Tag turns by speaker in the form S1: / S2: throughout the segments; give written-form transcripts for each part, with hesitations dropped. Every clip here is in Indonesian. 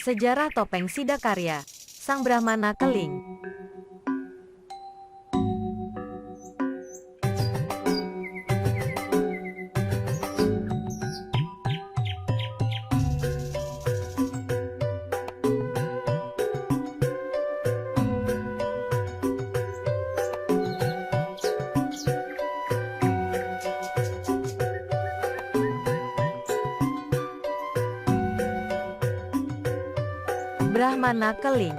S1: Sejarah topeng Sidakarya, Sang Brahmana Keling. Brahmana Keling.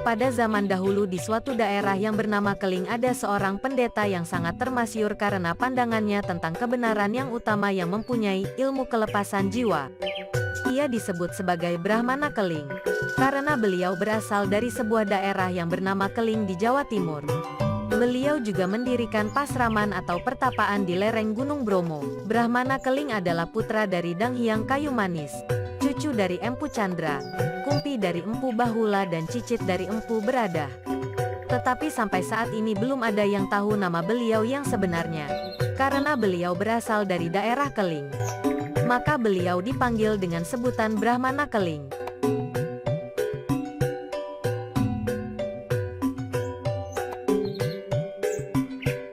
S1: Pada zaman dahulu di suatu daerah yang bernama Keling ada seorang pendeta yang sangat termasyhur karena pandangannya tentang kebenaran yang utama yang mempunyai ilmu kelepasan jiwa. Ia disebut sebagai Brahmana Keling karena beliau berasal dari sebuah daerah yang bernama Keling di Jawa Timur. Beliau juga mendirikan pasraman atau pertapaan di lereng Gunung Bromo. Brahmana Keling adalah putra dari Dang Hyang Kayu Manis, cucu dari Empu Chandra, Kumpi dari Empu Bahula dan Cicit dari Empu Beradah. Tetapi sampai saat ini belum ada yang tahu nama beliau yang sebenarnya. Karena beliau berasal dari daerah Keling, maka beliau dipanggil dengan sebutan Brahmana Keling.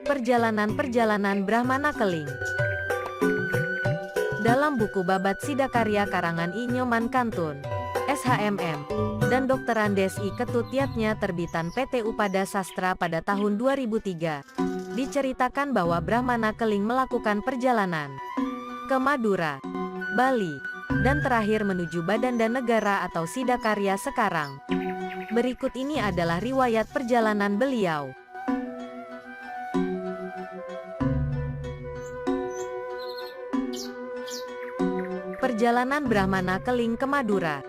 S1: Perjalanan Brahmana Keling. Dalam buku Babat Sidakarya karangan I Nyoman Kantun, SHMM, dan Dr. Andes I Ketutiatnya terbitan PT Upada Sastra pada tahun 2003, diceritakan bahwa Brahmana Keling melakukan perjalanan ke Madura, Bali, dan terakhir menuju Badandanegara atau Sidakarya sekarang. Berikut ini adalah riwayat perjalanan beliau. Perjalanan Brahmana Keling ke Madura.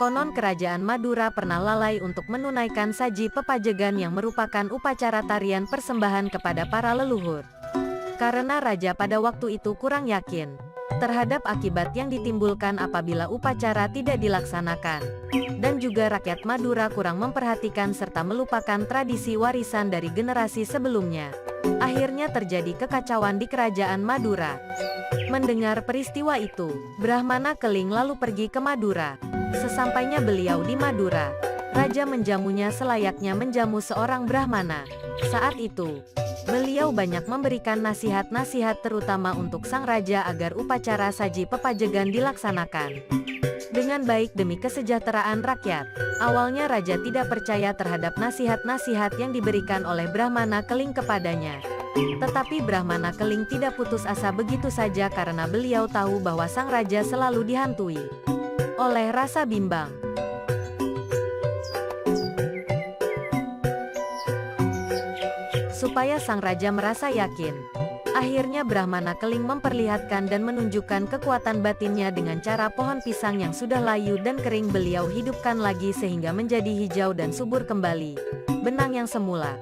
S1: Konon kerajaan Madura pernah lalai untuk menunaikan saji pepajegan yang merupakan upacara tarian persembahan kepada para leluhur. Karena raja pada waktu itu kurang yakin terhadap akibat yang ditimbulkan apabila upacara tidak dilaksanakan. Dan juga rakyat Madura kurang memperhatikan serta melupakan tradisi warisan dari generasi sebelumnya. Akhirnya terjadi kekacauan di kerajaan Madura. Mendengar peristiwa itu, Brahmana Keling lalu pergi ke Madura. Sesampainya beliau di Madura, raja menjamunya selayaknya menjamu seorang Brahmana. Saat itu, beliau banyak memberikan nasihat-nasihat terutama untuk sang raja agar upacara saji pepajegan dilaksanakan dengan baik demi kesejahteraan rakyat. Awalnya raja tidak percaya terhadap nasihat-nasihat yang diberikan oleh Brahmana Keling kepadanya. Tetapi Brahmana Keling tidak putus asa begitu saja karena beliau tahu bahwa sang raja selalu dihantui oleh rasa bimbang. Supaya sang raja merasa yakin, akhirnya Brahmana Keling memperlihatkan dan menunjukkan kekuatan batinnya dengan cara pohon pisang yang sudah layu dan kering beliau hidupkan lagi sehingga menjadi hijau dan subur kembali. Benang yang semula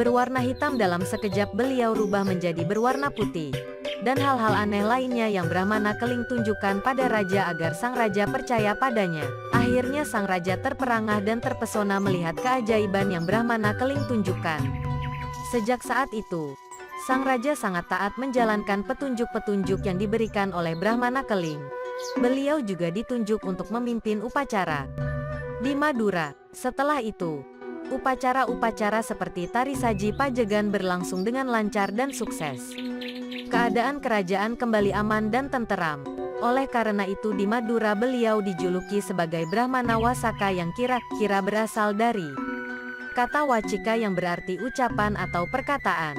S1: berwarna hitam dalam sekejap beliau rubah menjadi berwarna putih. Dan hal-hal aneh lainnya yang Brahmana Keling tunjukkan pada raja agar sang raja percaya padanya. Akhirnya sang raja terperangah dan terpesona melihat keajaiban yang Brahmana Keling tunjukkan. Sejak saat itu, sang raja sangat taat menjalankan petunjuk-petunjuk yang diberikan oleh Brahmana Keling. Beliau juga ditunjuk untuk memimpin upacara di Madura. Setelah itu, upacara-upacara seperti tari saji pajegan berlangsung dengan lancar dan sukses. Keadaan kerajaan kembali aman dan tenteram. Oleh karena itu di Madura beliau dijuluki sebagai Brahmana Wasaka yang kira-kira berasal dari kata wacika yang berarti ucapan atau perkataan,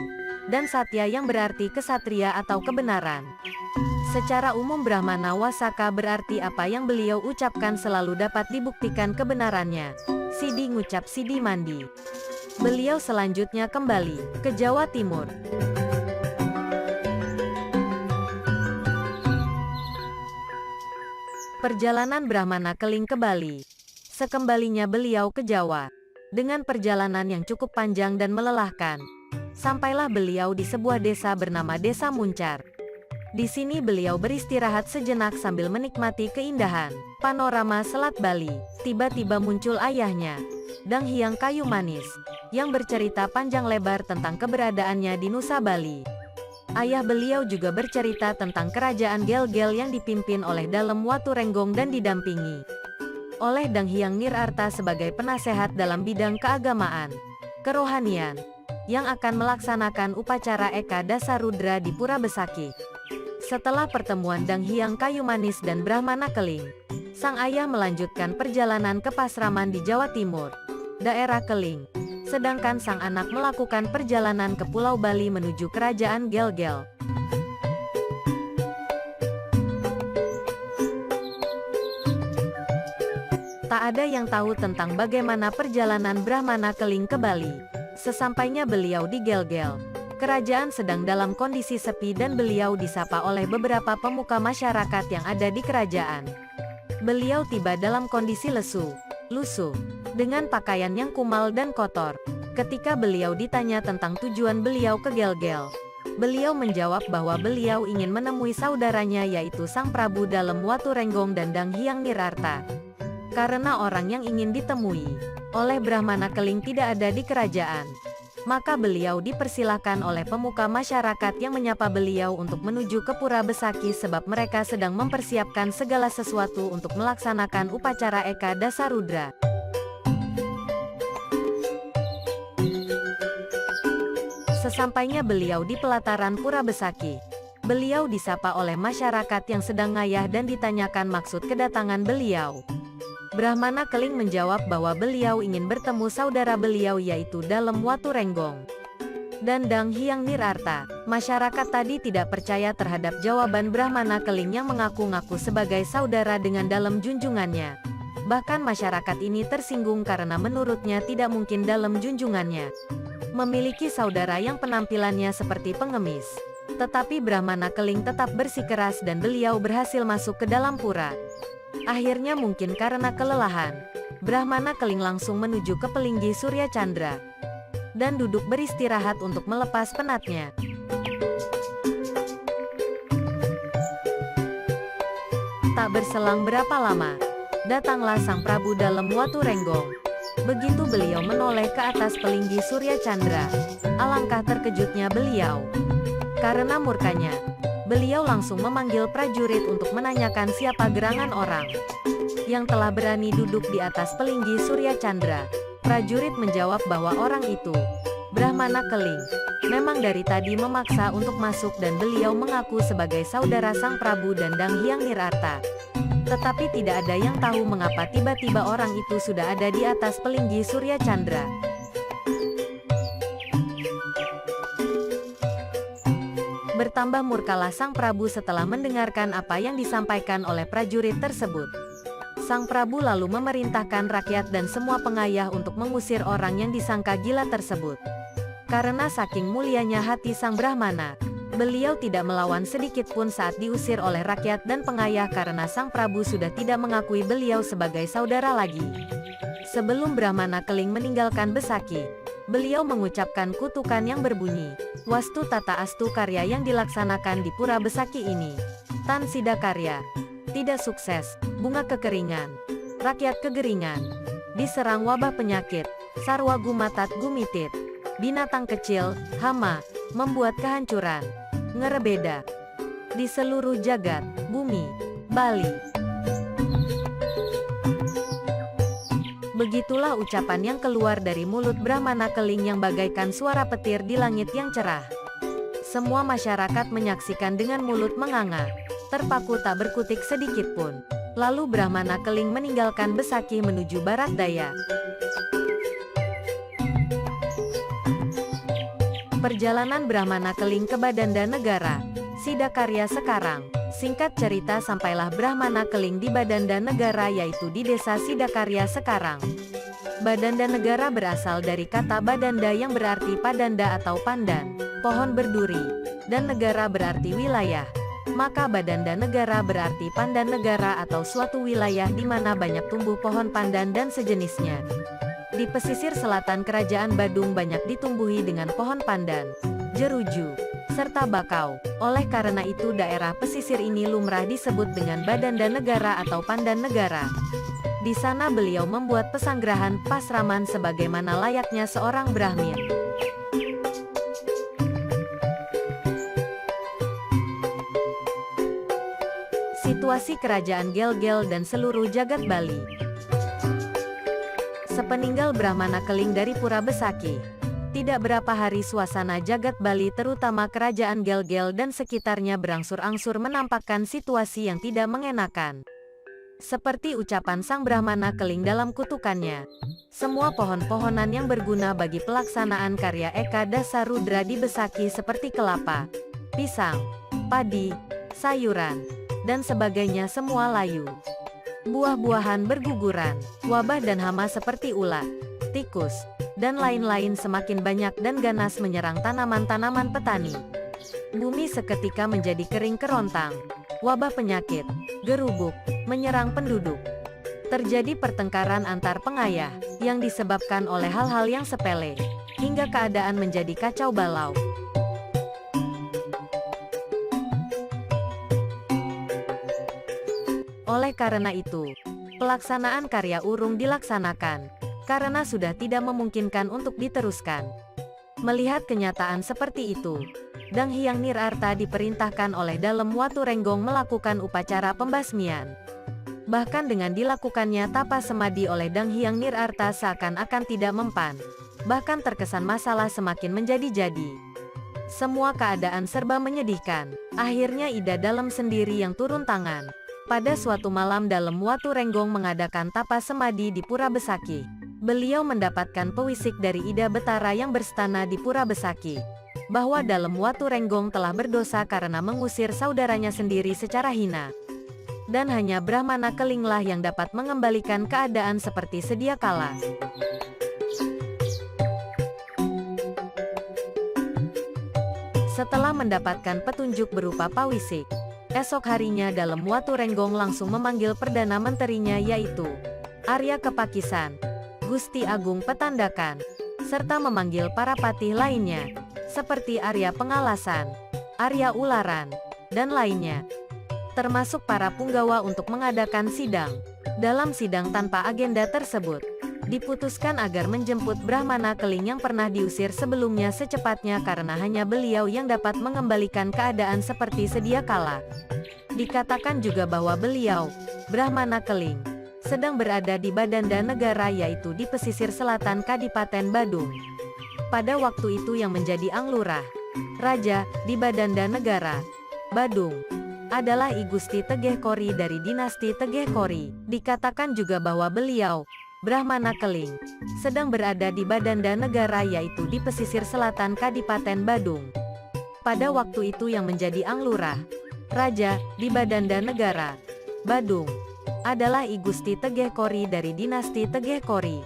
S1: dan satya yang berarti kesatria atau kebenaran. Secara umum Brahmana Wasaka berarti apa yang beliau ucapkan selalu dapat dibuktikan kebenarannya. Sidi ngucap Sidi mandi. Beliau selanjutnya kembali ke Jawa Timur. Perjalanan Brahmana Keling ke Bali. Sekembalinya beliau ke Jawa, dengan perjalanan yang cukup panjang dan melelahkan, sampailah beliau di sebuah desa bernama Desa Muncar. Di sini beliau beristirahat sejenak sambil menikmati keindahan panorama Selat Bali. Tiba-tiba muncul ayahnya, Dang Hyang Kayu Manis, yang bercerita panjang lebar tentang keberadaannya di Nusa Bali. Ayah beliau juga bercerita tentang kerajaan Gel-Gel yang dipimpin oleh Dalem Watu Renggong dan didampingi oleh Dang Hyang Nirarta sebagai penasehat dalam bidang keagamaan, kerohanian, yang akan melaksanakan upacara Eka Dasarudra di Pura Besaki. Setelah pertemuan Dang Hyang Kayu Manis dan Brahmana Keling, sang ayah melanjutkan perjalanan ke Pasraman di Jawa Timur, daerah Keling. Sedangkan sang anak melakukan perjalanan ke Pulau Bali menuju kerajaan Gel-Gel. Tak ada yang tahu tentang bagaimana perjalanan Brahmana Keling ke Bali. Sesampainya beliau di Gel-Gel, kerajaan sedang dalam kondisi sepi dan beliau disapa oleh beberapa pemuka masyarakat yang ada di kerajaan. Beliau tiba dalam kondisi lesu, lusuh, dengan pakaian yang kumal dan kotor. Ketika beliau ditanya tentang tujuan beliau ke Gel-Gel, beliau menjawab bahwa beliau ingin menemui saudaranya yaitu Sang Prabu Dalem Watu Renggong dan Dang Hyang Nirarta. Karena orang yang ingin ditemui oleh Brahmana Keling tidak ada di kerajaan, maka beliau dipersilahkan oleh pemuka masyarakat yang menyapa beliau untuk menuju ke Pura Besaki sebab mereka sedang mempersiapkan segala sesuatu untuk melaksanakan upacara Eka Dasarudra. Sesampainya beliau di pelataran Pura Besaki, beliau disapa oleh masyarakat yang sedang ngayah dan ditanyakan maksud kedatangan beliau. Brahmana Keling menjawab bahwa beliau ingin bertemu saudara beliau yaitu Dalem Watu Renggong dan Dang Hyang Nirarta. Masyarakat tadi tidak percaya terhadap jawaban Brahmana Keling yang mengaku-ngaku sebagai saudara dengan dalam junjungannya. Bahkan masyarakat ini tersinggung karena menurutnya tidak mungkin dalam junjungannya memiliki saudara yang penampilannya seperti pengemis. Tetapi Brahmana Keling tetap bersikeras dan beliau berhasil masuk ke dalam pura. Akhirnya mungkin karena kelelahan, Brahmana Keling langsung menuju ke Pelinggi Surya Chandra dan duduk beristirahat untuk melepas penatnya. Tak berselang berapa lama, datanglah Sang Prabu Dalem Watu Renggong. Begitu beliau menoleh ke atas Pelinggi Surya Chandra, alangkah terkejutnya beliau. Karena murkanya, beliau langsung memanggil prajurit untuk menanyakan siapa gerangan orang yang telah berani duduk di atas Pelinggi Surya Chandra. Prajurit menjawab bahwa orang itu Brahmana Keling. Memang dari tadi memaksa untuk masuk dan beliau mengaku sebagai saudara Sang Prabu dan Dang Hyang Nirarta. Tetapi tidak ada yang tahu mengapa tiba-tiba orang itu sudah ada di atas Pelinggi Surya Chandra. Bertambah murkalah Sang Prabu setelah mendengarkan apa yang disampaikan oleh prajurit tersebut. Sang Prabu lalu memerintahkan rakyat dan semua pengayah untuk mengusir orang yang disangka gila tersebut. Karena saking mulianya hati Sang Brahmana, beliau tidak melawan sedikit pun saat diusir oleh rakyat dan pengayah karena Sang Prabu sudah tidak mengakui beliau sebagai saudara lagi. Sebelum Brahmana Keling meninggalkan Besaki, beliau mengucapkan kutukan yang berbunyi, Wastu Tata Astu Karya yang dilaksanakan di Pura Besaki ini. Tan Sida Karya, tidak sukses, bunga kekeringan, rakyat kegeringan, diserang wabah penyakit, sarwa gumatat gumitit, binatang kecil, hama, membuat kehancuran, ngerebeda, di seluruh jagat, bumi, Bali. Begitulah ucapan yang keluar dari mulut Brahmana Keling yang bagaikan suara petir di langit yang cerah. Semua masyarakat menyaksikan dengan mulut menganga, terpaku tak berkutik sedikit pun. Lalu Brahmana Keling meninggalkan Besaki menuju barat daya. Perjalanan Brahmana Keling ke Badanda Negara, Sidakarya sekarang. Singkat cerita sampailah Brahmana Keling di Badanda Negara yaitu di desa Sidakarya sekarang. Badanda Negara berasal dari kata Badanda yang berarti padanda atau pandan, pohon berduri, dan negara berarti wilayah. Maka Badanda Negara berarti pandan negara atau suatu wilayah di mana banyak tumbuh pohon pandan dan sejenisnya. Di pesisir selatan Kerajaan Badung banyak ditumbuhi dengan pohon pandan, jeruju, serta bakau. Oleh karena itu daerah pesisir ini lumrah disebut dengan Badanda Negara atau Pandan Negara. Di sana beliau membuat pesanggrahan pasraman sebagaimana layaknya seorang Brahmin. Situasi kerajaan Gel-Gel dan seluruh jagat Bali. Sepeninggal Brahmana Keling dari Pura Besaki, tidak berapa hari suasana jagat Bali terutama kerajaan Gel-Gel dan sekitarnya berangsur-angsur menampakkan situasi yang tidak mengenakan. Seperti ucapan sang Brahmana Keling dalam kutukannya, semua pohon-pohonan yang berguna bagi pelaksanaan karya Eka Dasarudra di Besaki seperti kelapa, pisang, padi, sayuran, dan sebagainya semua layu. Buah-buahan berguguran, wabah dan hama seperti ulat, tikus, dan lain-lain semakin banyak dan ganas menyerang tanaman-tanaman petani. Bumi seketika menjadi kering kerontang. Wabah penyakit, gerubuk, menyerang penduduk. Terjadi pertengkaran antar pengayah, yang disebabkan oleh hal-hal yang sepele, hingga keadaan menjadi kacau balau. Oleh karena itu, pelaksanaan karya urung dilaksanakan, karena sudah tidak memungkinkan untuk diteruskan. Melihat kenyataan seperti itu, Dang Hyang Nirarta diperintahkan oleh Dalem Watu Renggong melakukan upacara pembasmian. Bahkan dengan dilakukannya tapa semadi oleh Dang Hyang Nirarta seakan-akan tidak mempan, bahkan terkesan masalah semakin menjadi-jadi. Semua keadaan serba menyedihkan. Akhirnya Ida Dalem sendiri yang turun tangan. Pada suatu malam Dalem Watu Renggong mengadakan tapa semadi di Pura Besaki. Beliau mendapatkan pewisik dari Ida Betara yang berstana di Pura Besaki, bahwa Dalem Watu Renggong telah berdosa karena mengusir saudaranya sendiri secara hina. Dan hanya Brahmana Kelinglah yang dapat mengembalikan keadaan seperti sedia kala. Setelah mendapatkan petunjuk berupa pawisik, esok harinya Dalem Watu Renggong langsung memanggil Perdana Menterinya yaitu Arya Kepakisan, Gusti Agung Petandakan, serta memanggil para patih lainnya, seperti Arya Pengalasan, Arya Ularan, dan lainnya, termasuk para punggawa untuk mengadakan sidang. Dalam sidang tanpa agenda tersebut, diputuskan agar menjemput Brahmana Keling yang pernah diusir sebelumnya secepatnya karena hanya beliau yang dapat mengembalikan keadaan seperti sedia kala. Dikatakan juga bahwa beliau, Brahmana Keling, sedang berada di Badanda Negara yaitu di pesisir selatan Kadipaten Badung. Pada waktu itu yang menjadi Anglurah, Raja, di Badanda Negara, Badung, adalah I Gusti Tegeh Kori dari dinasti Tegeh Kori. Dikatakan juga bahwa beliau, Brahmana Keling, sedang berada di Badanda Negara yaitu di pesisir selatan Kadipaten Badung. Pada waktu itu yang menjadi Anglurah, Raja, di Badanda Negara, Badung, adalah I Gusti Tegeh Kori dari dinasti Tegeh Kori.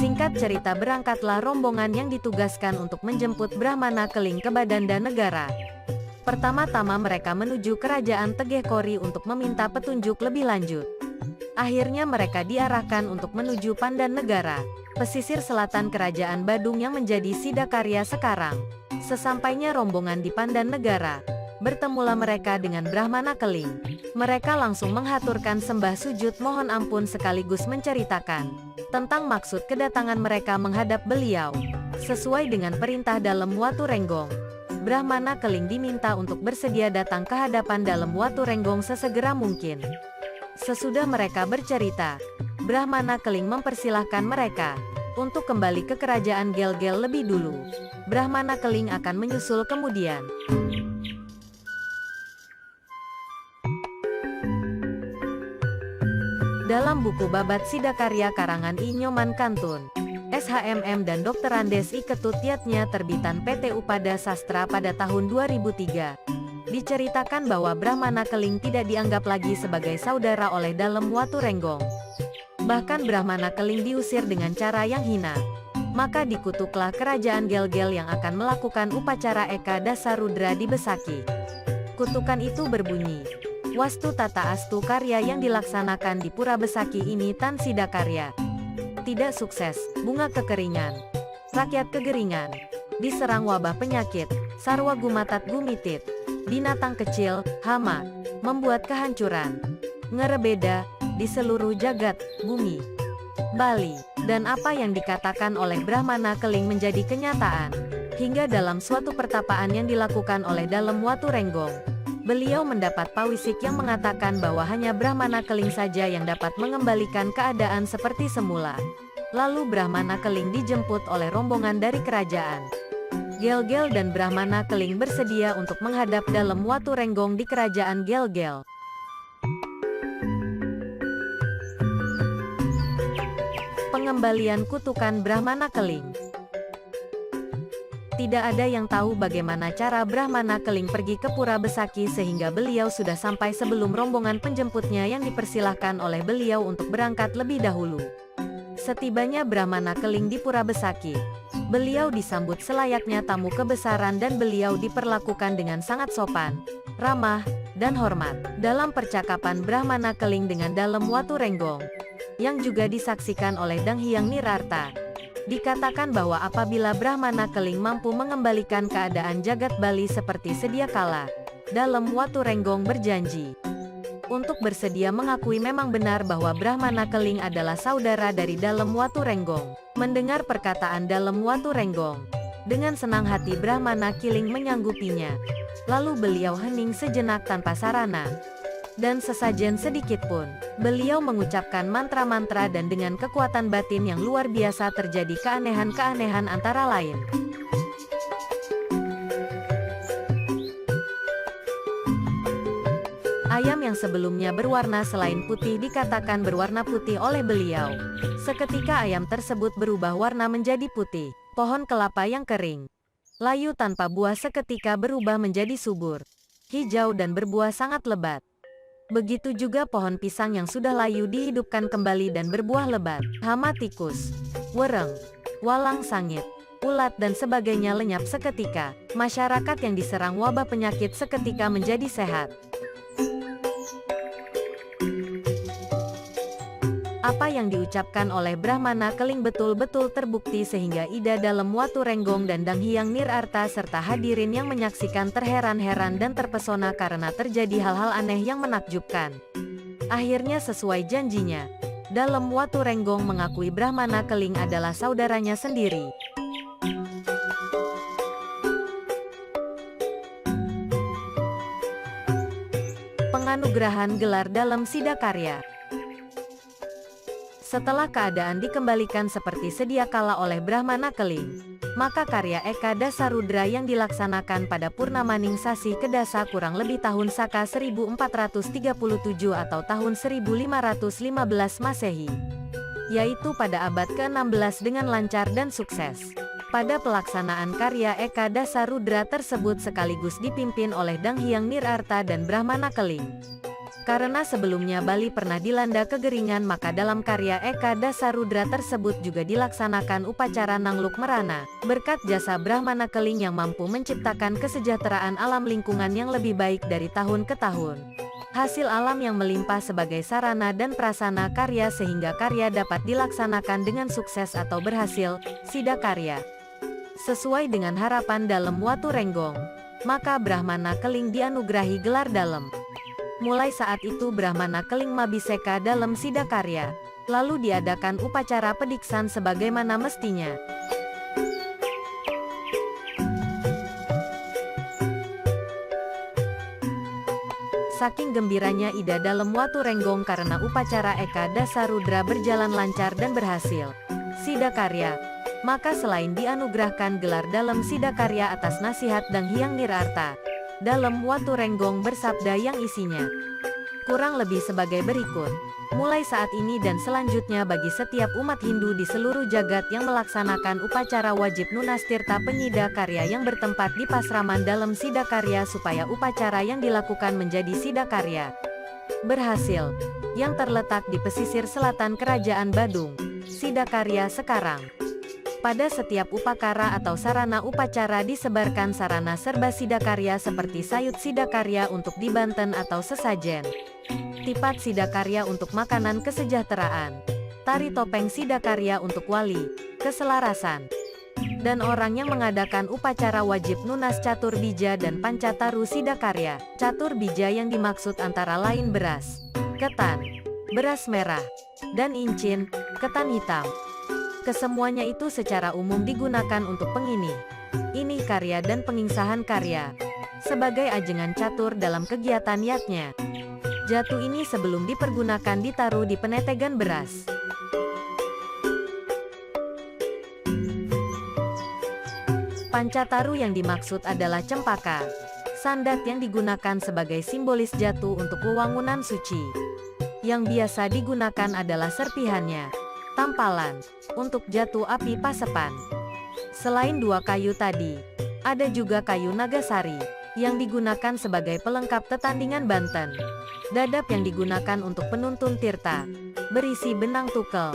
S1: Singkat cerita berangkatlah rombongan yang ditugaskan untuk menjemput Brahmana Keling ke Badanda Negara. Pertama-tama mereka menuju kerajaan Tegeh Kori untuk meminta petunjuk lebih lanjut. Akhirnya mereka diarahkan untuk menuju Pandan Negara, pesisir selatan kerajaan Badung yang menjadi Sidakarya sekarang. Sesampainya rombongan di Pandan Negara, bertemulah mereka dengan Brahmana Keling. Mereka langsung menghaturkan sembah sujud mohon ampun sekaligus menceritakan tentang maksud kedatangan mereka menghadap beliau. Sesuai dengan perintah Dalem Watu Renggong, Brahmana Keling diminta untuk bersedia datang ke hadapan Dalem Watu Renggong sesegera mungkin. Sesudah mereka bercerita, Brahmana Keling mempersilahkan mereka untuk kembali ke kerajaan Gel-Gel lebih dulu. Brahmana Keling akan menyusul kemudian. Dalam buku Babat Sidakarya karangan I Nyoman Kantun, SHMM dan Dr. Andes I Ketutiatnya terbitan PT Upada Sastra pada tahun 2003, diceritakan bahwa Brahmana Keling tidak dianggap lagi sebagai saudara oleh Dalem Watu Renggong. Bahkan Brahmana Keling diusir dengan cara yang hina. Maka dikutuklah kerajaan Gel-Gel yang akan melakukan upacara Eka Dasarudra di Besaki. Kutukan itu berbunyi, Wastu Tata Astu karya yang dilaksanakan di Pura Besaki ini Tan Sidakarya tidak sukses, bunga kekeringan, rakyat kegeringan, diserang wabah penyakit, sarwa gumatat gumitit, binatang kecil, hama, membuat kehancuran, ngerebeda, di seluruh jagat, bumi, Bali, dan apa yang dikatakan oleh Brahmana Keling menjadi kenyataan. Hingga dalam suatu pertapaan yang dilakukan oleh Dalem Watu Renggong, beliau mendapat pawisik yang mengatakan bahwa hanya Brahmana Keling saja yang dapat mengembalikan keadaan seperti semula. Lalu Brahmana Keling dijemput oleh rombongan dari kerajaan. Gel-Gel dan Brahmana Keling bersedia untuk menghadap Dalem Watu Renggong di kerajaan Gel-Gel. Pengembalian kutukan Brahmana Keling. Tidak ada yang tahu bagaimana cara Brahmana Keling pergi ke Pura Besaki sehingga beliau sudah sampai sebelum rombongan penjemputnya yang dipersilahkan oleh beliau untuk berangkat lebih dahulu. Setibanya Brahmana Keling di Pura Besaki, beliau disambut selayaknya tamu kebesaran dan beliau diperlakukan dengan sangat sopan, ramah, dan hormat. Dalam percakapan Brahmana Keling dengan Dalem Watu Renggong, yang juga disaksikan oleh Dang Hyang Nirarta, dikatakan bahwa apabila Brahmana Keling mampu mengembalikan keadaan jagat Bali seperti sedia kala, Dalem Watu Renggong berjanji untuk bersedia mengakui memang benar bahwa Brahmana Keling adalah saudara dari Dalem Watu Renggong. Mendengar perkataan Dalem Watu Renggong, dengan senang hati Brahmana Keling menyanggupinya. Lalu beliau hening sejenak tanpa sarana dan sesajen sedikit pun. Beliau mengucapkan mantra-mantra dan dengan kekuatan batin yang luar biasa terjadi keanehan-keanehan antara lain. Ayam yang sebelumnya berwarna selain putih dikatakan berwarna putih oleh beliau. Seketika ayam tersebut berubah warna menjadi putih. Pohon kelapa yang kering, layu tanpa buah seketika berubah menjadi subur, hijau dan berbuah sangat lebat. Begitu juga pohon pisang yang sudah layu dihidupkan kembali dan berbuah lebat. Hama tikus, wereng, walang sangit, ulat dan sebagainya lenyap seketika. Masyarakat yang diserang wabah penyakit seketika menjadi sehat. Apa yang diucapkan oleh Brahmana Keling betul-betul terbukti sehingga Ida Dalem Watu Renggong dan Dang Hyang Nirarta serta hadirin yang menyaksikan terheran-heran dan terpesona karena terjadi hal-hal aneh yang menakjubkan. Akhirnya sesuai janjinya, Dalem Watu Renggong mengakui Brahmana Keling adalah saudaranya sendiri. Penganugerahan gelar Dalem Sidakarya. Setelah keadaan dikembalikan seperti sedia kala oleh Brahmana Keling, maka karya Eka Dasarudra yang dilaksanakan pada Purnamaning Sasi Kedasa kurang lebih tahun Saka 1437 atau tahun 1515 Masehi, yaitu pada abad ke-16 dengan lancar dan sukses. Pada pelaksanaan karya Eka Dasarudra tersebut sekaligus dipimpin oleh Dang Hyang Nirarta dan Brahmana Keling. Karena sebelumnya Bali pernah dilanda kegeringan, maka dalam karya Eka Dasarudra tersebut juga dilaksanakan upacara Nangluk Merana. Berkat jasa Brahmana Keling yang mampu menciptakan kesejahteraan alam lingkungan yang lebih baik dari tahun ke tahun. Hasil alam yang melimpah sebagai sarana dan prasana karya sehingga karya dapat dilaksanakan dengan sukses atau berhasil, sidakarya. Sesuai dengan harapan Dalem Watu Renggong, maka Brahmana Keling dianugerahi gelar Dalem. Mulai saat itu Brahmana Keling mabiseka Dalem Sidakarya. Lalu diadakan upacara pediksan sebagaimana mestinya. Saking gembiranya Ida Dalem Watu Renggong karena upacara Eka Dasarudra berjalan lancar dan berhasil Sidakarya, maka selain dianugerahkan gelar Dalem Sidakarya atas nasihat Dang Hyang Nirarta, Dalem Watu Renggong bersabda yang isinya kurang lebih sebagai berikut. Mulai saat ini dan selanjutnya bagi setiap umat Hindu di seluruh jagat yang melaksanakan upacara wajib Nunastirta Penyida Karya yang bertempat di Pasraman Dalem Sidakarya supaya upacara yang dilakukan menjadi Sidakarya berhasil, yang terletak di pesisir selatan Kerajaan Badung, Sidakarya sekarang. Pada setiap upakara atau sarana upacara disebarkan sarana serba sidakarya seperti sayut sidakarya untuk di Banten atau sesajen, tipat sidakarya untuk makanan kesejahteraan, tari topeng sidakarya untuk wali, keselarasan, dan orang yang mengadakan upacara wajib Nunas Catur Bija dan Pancataru Sidakarya. Catur Bija yang dimaksud antara lain beras, ketan, beras merah, dan incin, ketan hitam. Kesemuanya itu secara umum digunakan untuk pengini Ini karya dan pengingsahan karya. Sebagai ajengan catur dalam kegiatan yatnya. Jatu ini sebelum dipergunakan ditaruh di penetegan beras. Pancataru yang dimaksud adalah cempaka. Sandat yang digunakan sebagai simbolis jatu untuk wewangunan suci. Yang biasa digunakan adalah serpihannya. Tampalan. Untuk jatu api pasepan. Selain dua kayu tadi, ada juga kayu nagasari, yang digunakan sebagai pelengkap tetandingan Banten. Dadap yang digunakan untuk penuntun tirta, berisi benang tukel,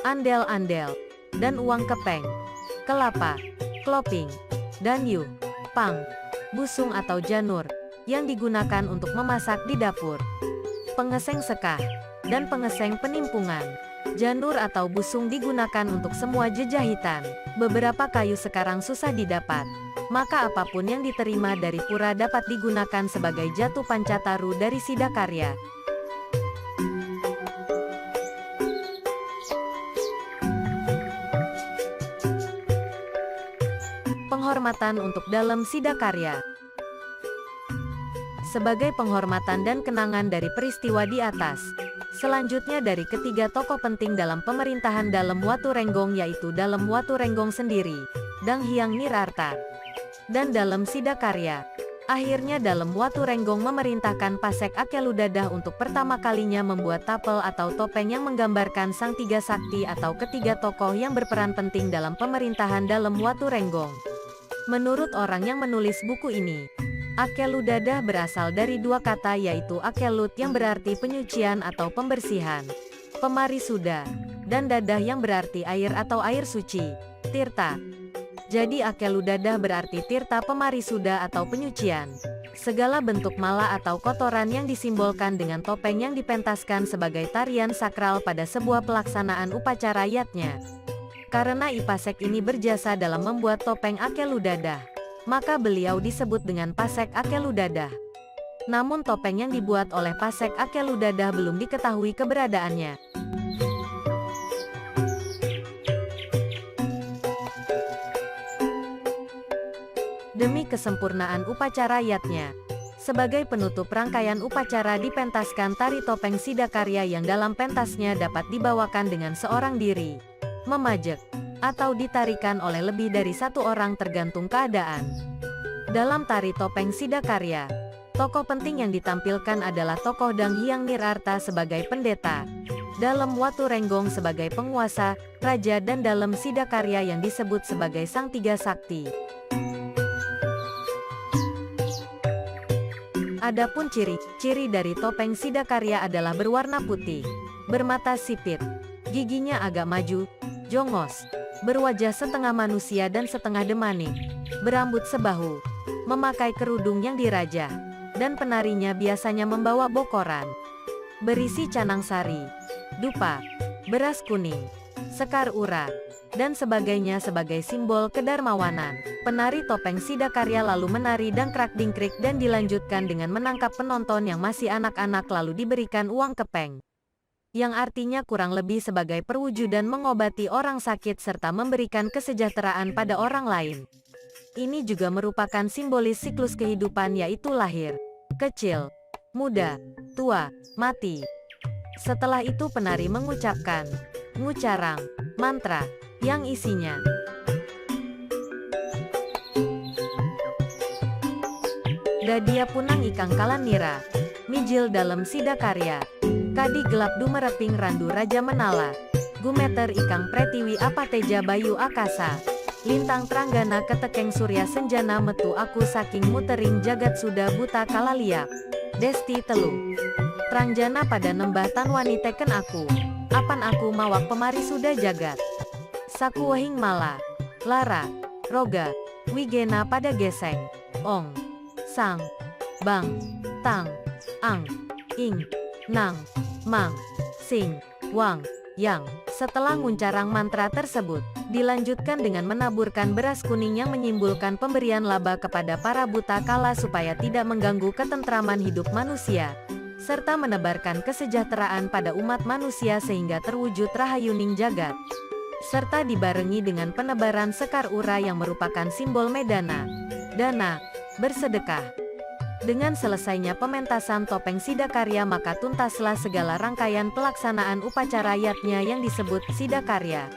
S1: andel-andel, dan uang kepeng, kelapa, kloping, dan yu, pang, busung atau janur, yang digunakan untuk memasak di dapur. Pengeseng sekah, dan pengeseng penimpungan. Janur atau busung digunakan untuk semua jejahitan. Beberapa kayu sekarang susah didapat. Maka apapun yang diterima dari pura dapat digunakan sebagai jatu pancataru dari Sidakarya. Penghormatan untuk dalam Sidakarya. Sebagai penghormatan dan kenangan dari peristiwa di atas. Selanjutnya dari ketiga tokoh penting dalam pemerintahan Dalem Watu Renggong yaitu Dalem Watu Renggong sendiri, Dang Hyang Nirarta, dan Dalem Sidakarya. Akhirnya Dalem Watu Renggong memerintahkan Pasek Akeludadah untuk pertama kalinya membuat tapel atau topeng yang menggambarkan sang tiga sakti atau ketiga tokoh yang berperan penting dalam pemerintahan Dalem Watu Renggong. Menurut orang yang menulis buku ini, Akeludadah berasal dari dua kata yaitu akelut yang berarti penyucian atau pembersihan, pemarisuda, dan dadah yang berarti air atau air suci, tirta. Jadi Akeludadah berarti tirta pemarisuda atau penyucian. Segala bentuk mala atau kotoran yang disimbolkan dengan topeng yang dipentaskan sebagai tarian sakral pada sebuah pelaksanaan upacara yatnya. Karena Ipasek ini berjasa dalam membuat topeng Akeludadah, maka beliau disebut dengan Pasek Akeludadah. Namun topeng yang dibuat oleh Pasek Akeludadah belum diketahui keberadaannya. Demi kesempurnaan upacara yatnya, sebagai penutup rangkaian upacara dipentaskan tari topeng Sidakarya yang dalam pentasnya dapat dibawakan dengan seorang diri, memajek, atau ditarikan oleh lebih dari satu orang tergantung keadaan. Dalam tari topeng Sidakarya, tokoh penting yang ditampilkan adalah tokoh Dang Hyang Nirarta sebagai pendeta, Dalem Watu Renggong sebagai penguasa, raja dan Dalem Sidakarya yang disebut sebagai sang tiga sakti. Adapun ciri-ciri dari topeng Sidakarya adalah berwarna putih, bermata sipit, giginya agak maju, jongos, berwajah setengah manusia dan setengah demani, berambut sebahu, memakai kerudung yang dirajah, dan penarinya biasanya membawa bokoran, berisi canang sari, dupa, beras kuning, sekar ura, dan sebagainya sebagai simbol kedarmawanan. Penari topeng Sidakarya lalu menari dangkrak-dingkrik dan dilanjutkan dengan menangkap penonton yang masih anak-anak lalu diberikan uang kepeng, yang artinya kurang lebih sebagai perwujudan mengobati orang sakit serta memberikan kesejahteraan pada orang lain. Ini juga merupakan simbolis siklus kehidupan yaitu lahir, kecil, muda, tua, mati. Setelah itu penari mengucapkan ngucarang, mantra, yang isinya Dadia punang ikang kalan nira, mijil dalam Sidakarya, kadi gelap dumereping randu raja menala, gumeter ikang pretiwi apateja bayu akasa, lintang tranggana ketekeng surya senjana metu aku saking mutering jagat sudah buta kalaliak, desti telu, trangjana pada nembah tanwani teken aku, apan aku mawak pemari sudah jagat, saku wahing mala, lara, roga, wigena pada geseng, ong, sang, bang, tang, ang, ing, nang, mang, sing, wang, yang. Setelah nguncarang mantra tersebut, dilanjutkan dengan menaburkan beras kuning yang menyimpulkan pemberian laba kepada para buta kala supaya tidak mengganggu ketentraman hidup manusia, serta menebarkan kesejahteraan pada umat manusia sehingga terwujud rahayuning jagat. serta dibarengi dengan penebaran sekar ura yang merupakan simbol medana, dana, bersedekah. Dengan selesainya pementasan topeng Sidakarya maka tuntaslah segala rangkaian pelaksanaan upacara yatnya yang disebut Sidakarya.